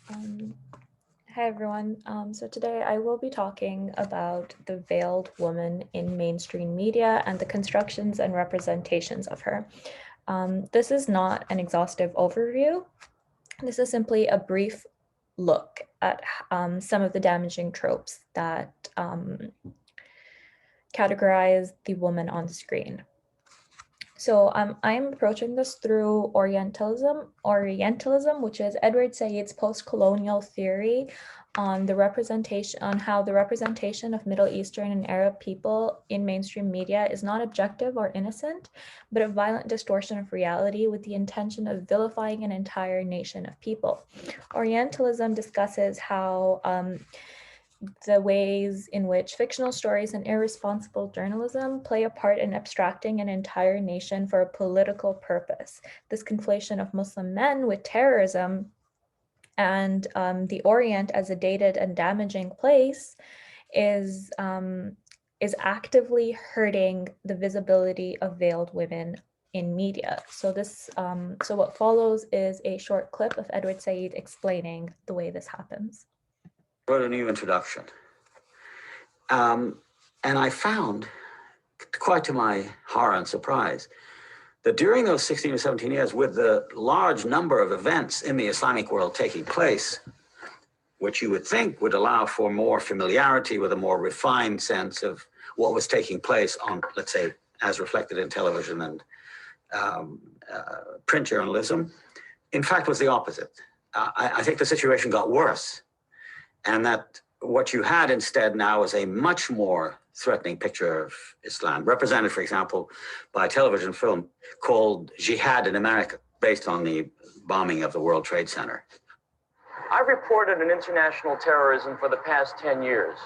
Um, Hi everyone. So today I will be talking about the veiled woman in mainstream media and the constructions and representations of her. This is not an exhaustive overview. This is simply a brief look at some of the damaging tropes that categorize the woman on screen. So I'm approaching this through Orientalism, which is Edward Said's post-colonial theory on how the representation of Middle Eastern and Arab people in mainstream media is not objective or innocent, but a violent distortion of reality with the intention of vilifying an entire nation of people. Orientalism discusses how the ways in which fictional stories and irresponsible journalism play a part in abstracting an entire nation for a political purpose. This conflation of Muslim men with terrorism and the Orient as a dated and damaging place is actively hurting the visibility of veiled women in media. So what follows is a short clip of Edward Said explaining the way this happens. Wrote a new introduction. And I found, quite to my horror and surprise, that during those 16 or 17 years, with the large number of events in the Islamic world taking place, which you would think would allow for more familiarity with a more refined sense of what was taking place on, let's say, as reflected in television and print journalism, in fact was the opposite. I think the situation got worse. And that what you had instead now is a much more threatening picture of Islam, represented, for example, by a television film called Jihad in America, based on the bombing of the World Trade Center. I've reported on international terrorism for the past 10 years.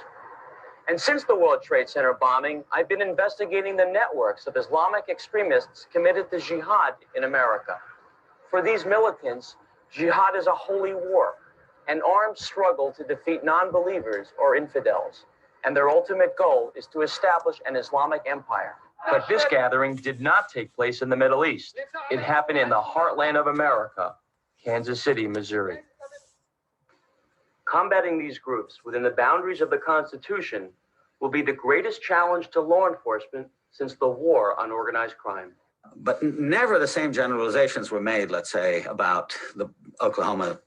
And since the World Trade Center bombing, I've been investigating the networks of Islamic extremists committed to jihad in America. For these militants, jihad is a holy war, an armed struggle to defeat non-believers or infidels. And their ultimate goal is to establish an Islamic empire. But this gathering did not take place in the Middle East. It happened in the heartland of America, Kansas City, Missouri. Combating these groups within the boundaries of the Constitution will be the greatest challenge to law enforcement since the war on organized crime. But never the same generalizations were made, let's say, about the Oklahoma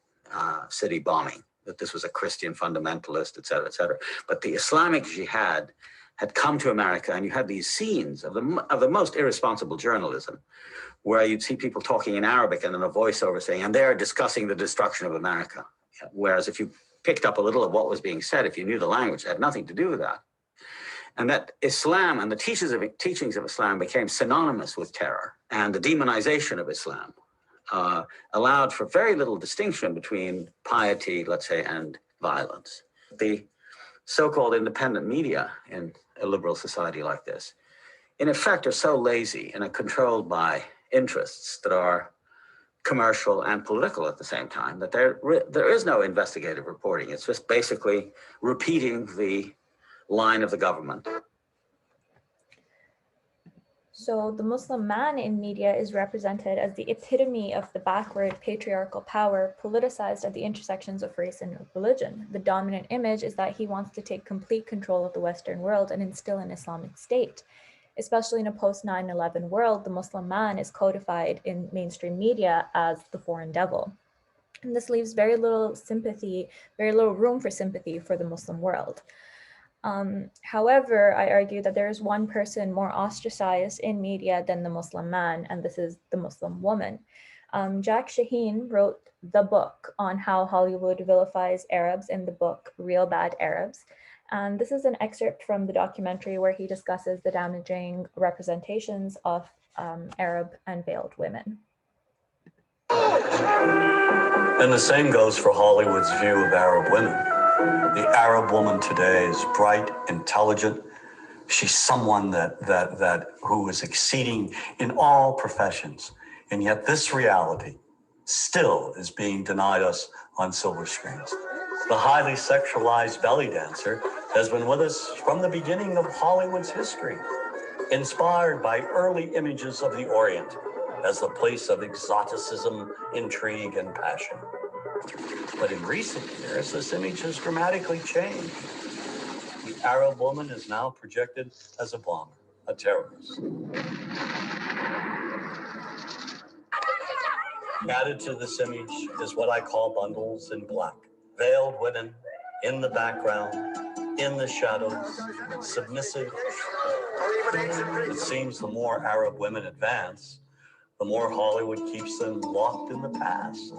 City bombing, that this was a Christian fundamentalist, et cetera, et cetera. But the Islamic jihad had come to America, and you had these scenes of the most irresponsible journalism, where you'd see people talking in Arabic and then a voiceover saying, and they're discussing the destruction of America. Whereas if you picked up a little of what was being said, if you knew the language, it had nothing to do with that. And that Islam and the teachings of Islam became synonymous with terror, and the demonization of Islam allowed for very little distinction between piety, let's say, and violence. The so-called independent media in a liberal society like this, in effect, are so lazy and are controlled by interests that are commercial and political at the same time, that there is no investigative reporting. It's just basically repeating the line of the government. So the Muslim man in media is represented as the epitome of the backward patriarchal power politicized at the intersections of race and religion. The dominant image is that he wants to take complete control of the Western world and instill an Islamic state. Especially in a post-9/11 world, the Muslim man is codified in mainstream media as the foreign devil. And this leaves very little room for sympathy for the Muslim world. However, I argue that there is one person more ostracized in media than the Muslim man, and this is the Muslim woman. Jack Shaheen wrote the book on how Hollywood vilifies Arabs in the book Real Bad Arabs. And this is an excerpt from the documentary where he discusses the damaging representations of Arab and veiled women. And the same goes for Hollywood's view of Arab women. The Arab woman today is bright, intelligent. She's someone who is exceeding in all professions. And yet this reality still is being denied us on silver screens. The highly sexualized belly dancer has been with us from the beginning of Hollywood's history, inspired by early images of the Orient as the place of exoticism, intrigue, and passion. But in recent years, this image has dramatically changed. The Arab woman is now projected as a bomber, a terrorist. Added to this image is what I call bundles in black. Veiled women in the background, in the shadows, submissive. It seems the more Arab women advance, the more Hollywood keeps them locked in the past.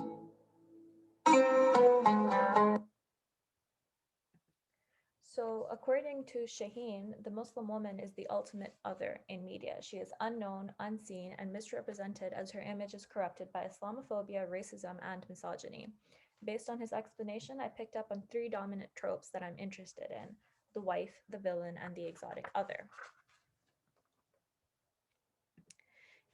So according to Shaheen, the Muslim woman is the ultimate other in media. She is unknown, unseen, and misrepresented as her image is corrupted by Islamophobia, racism, and misogyny. Based on his explanation, I picked up on 3 dominant tropes that I'm interested in: the wife, the villain, and the exotic other.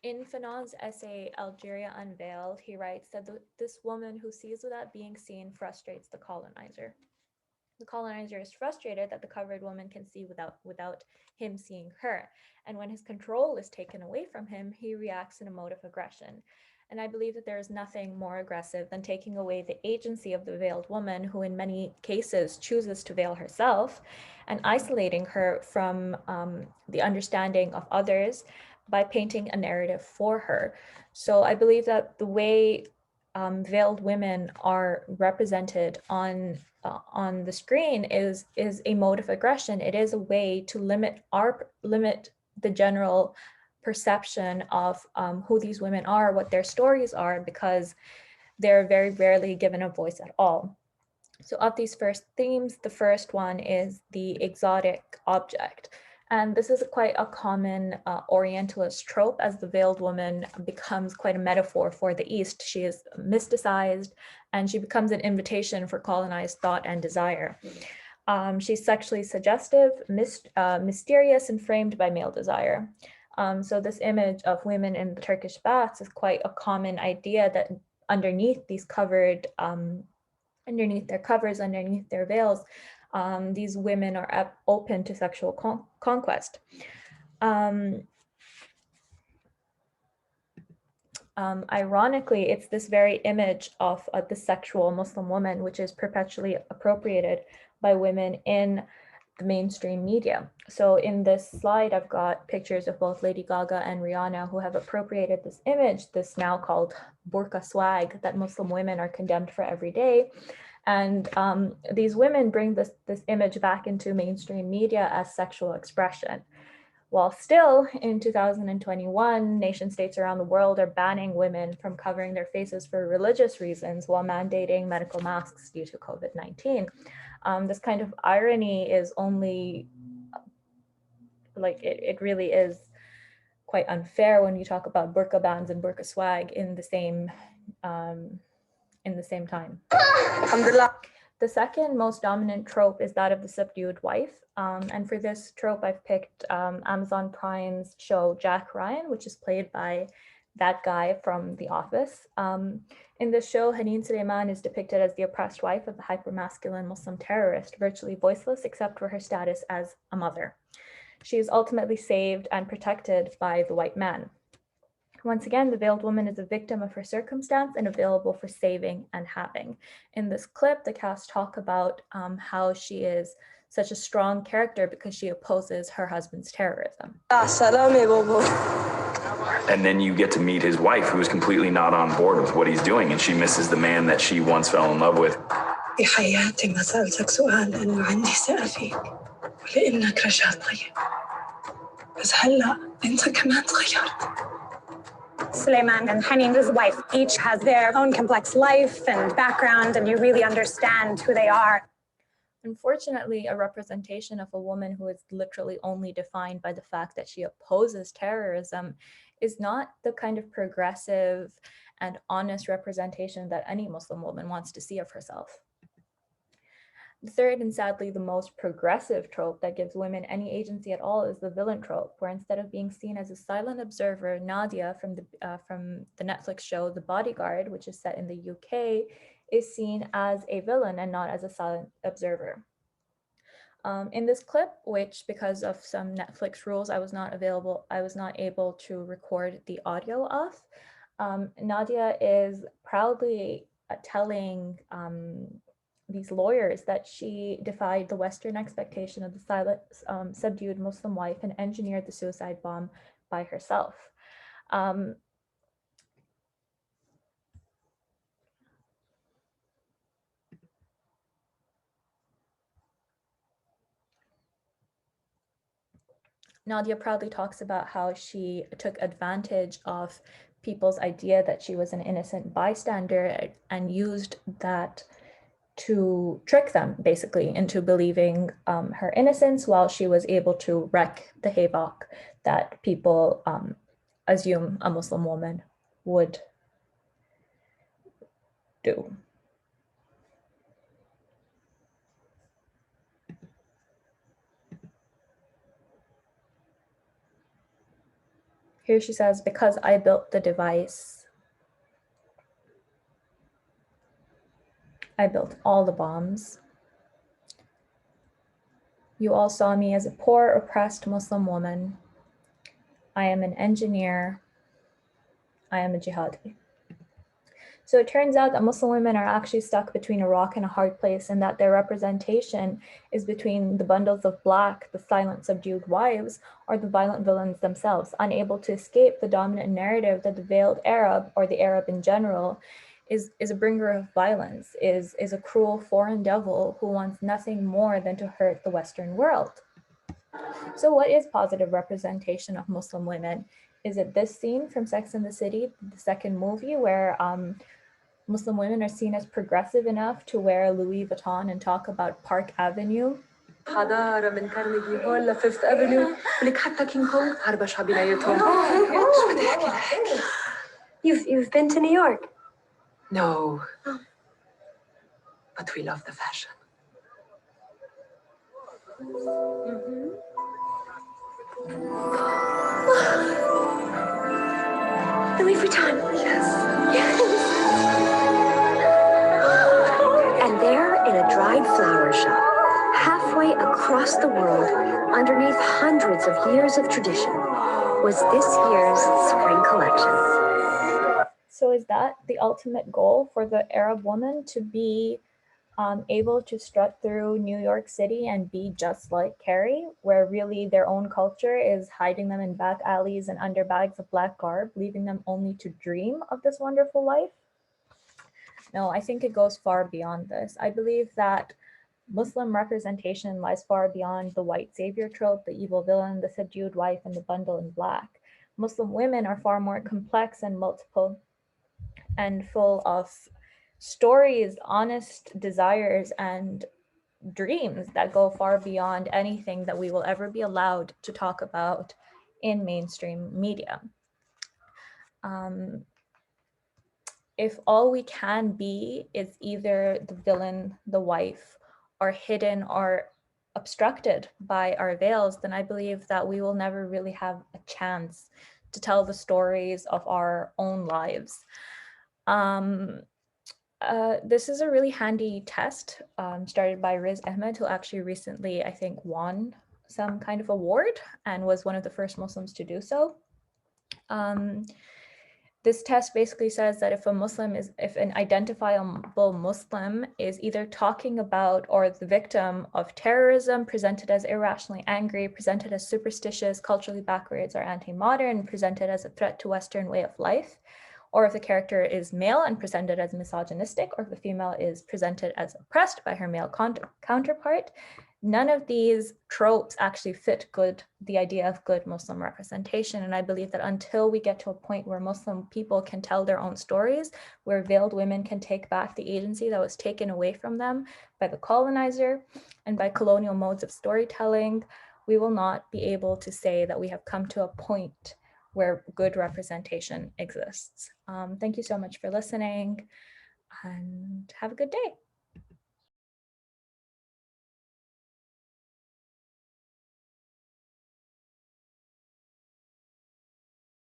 In Fanon's essay, Algeria Unveiled, he writes that this woman who sees without being seen frustrates the colonizer. The colonizer is frustrated that the covered woman can see without him seeing her. And when his control is taken away from him, he reacts in a mode of aggression. And I believe that there is nothing more aggressive than taking away the agency of the veiled woman, who in many cases chooses to veil herself, and isolating her from the understanding of others by painting a narrative for her. So I believe that the way veiled women are represented on the screen is a mode of aggression. It is a way to limit the general perception of who these women are, what their stories are, because they're very rarely given a voice at all. So of these first themes, the first one is the exotic object. And this is quite a common Orientalist trope, as the veiled woman becomes quite a metaphor for the East. She is mysticized, and she becomes an invitation for colonized thought and desire. She's sexually suggestive, mysterious, and framed by male desire. So this image of women in the Turkish baths is quite a common idea, that underneath these covered, underneath their covers, underneath their veils, these women are open to sexual conquest. Ironically, it's this very image of the sexual Muslim woman which is perpetually appropriated by women in the mainstream media. So in this slide, I've got pictures of both Lady Gaga and Rihanna, who have appropriated this image, this now called burqa swag, that Muslim women are condemned for every day. And these women bring this image back into mainstream media as sexual expression. While still in 2021, nation states around the world are banning women from covering their faces for religious reasons while mandating medical masks due to COVID-19. This kind of irony is only, like, it really is quite unfair when you talk about burqa bans and burqa swag in the same time. The second most dominant trope is that of the subdued wife. And for this trope, I've picked Amazon Prime's show Jack Ryan, which is played by that guy from The Office. In this show, Haneen Suleiman is depicted as the oppressed wife of the hypermasculine Muslim terrorist, virtually voiceless except for her status as a mother. She is ultimately saved and protected by the white man. Once again, the veiled woman is a victim of her circumstance and available for saving and having. In this clip, the cast talk about how she is such a strong character because she opposes her husband's terrorism. And then you get to meet his wife, who is completely not on board with what he's doing, and she misses the man that she once fell in love with. في حياتي ما سألتك سؤال لأنه عندي ثقة فيك ولأنك رجال طيب. بس هلا أنت كمان تغيرت. Suleiman and Haneen, his wife, each has their own complex life and background, and you really understand who they are. Unfortunately, a representation of a woman who is literally only defined by the fact that she opposes terrorism is not the kind of progressive and honest representation that any Muslim woman wants to see of herself. The third, and sadly the most progressive trope that gives women any agency at all, is the villain trope, where instead of being seen as a silent observer, Nadia from the Netflix show The Bodyguard, which is set in the UK, is seen as a villain and not as a silent observer. In this clip, which because of some Netflix rules I was not able to record the audio of, Nadia is proudly telling these lawyers that she defied the Western expectation of the silent, subdued Muslim wife and engineered the suicide bomb by herself. Nadia proudly talks about how she took advantage of people's idea that she was an innocent bystander and used that to trick them basically into believing her innocence, while she was able to wreak the havoc that people assume a Muslim woman would do. Here she says, because I built the device, I built all the bombs. You all saw me as a poor, oppressed Muslim woman. I am an engineer. I am a jihadi. So it turns out that Muslim women are actually stuck between a rock and a hard place, and that their representation is between the bundles of black, the silent, subdued wives, or the violent villains themselves, unable to escape the dominant narrative that the veiled Arab, or the Arab in general, is a bringer of violence, is a cruel foreign devil who wants nothing more than to hurt the Western world. So what is positive representation of Muslim women? Is it this scene from Sex and the City, the second movie, where Muslim women are seen as progressive enough to wear Louis Vuitton and talk about Park Avenue? حضارة من كارنيجي هول لفيفث افنيو ولك حتى كينج كونغ هربش على بنايتهم. شو بدي احكي لك؟ You've been to New York? No. But we love the fashion. Louis Vuitton. Yes. And they're in a dried flower shop, halfway across the world, underneath hundreds of years of tradition, was this year's spring collection. So is that the ultimate goal for the Arab woman, to be able to strut through New York City and be just like Carrie, where really their own culture is hiding them in back alleys and under bags of black garb, leaving them only to dream of this wonderful life? No, I think it goes far beyond this. I believe that Muslim representation lies far beyond the white savior trope, the evil villain, the subdued wife, and the bundle in black. Muslim women are far more complex and multiple and full of stories, honest desires, and dreams that go far beyond anything that we will ever be allowed to talk about in mainstream media. If all we can be is either the villain, the wife, or hidden or obstructed by our veils, then I believe that we will never really have a chance to tell the stories of our own lives. This is a really handy test started by Riz Ahmed, who actually recently, I think, won some kind of award and was one of the first Muslims to do so. This test basically says that if an identifiable Muslim is either talking about or the victim of terrorism, presented as irrationally angry, presented as superstitious, culturally backwards, or anti-modern, presented as a threat to Western way of life, or if the character is male and presented as misogynistic, or if the female is presented as oppressed by her male counterpart, none of these tropes actually fit the idea of good Muslim representation. And I believe that until we get to a point where Muslim people can tell their own stories, where veiled women can take back the agency that was taken away from them by the colonizer and by colonial modes of storytelling, we will not be able to say that we have come to a point where good representation exists. Thank you so much for listening, and have a good day.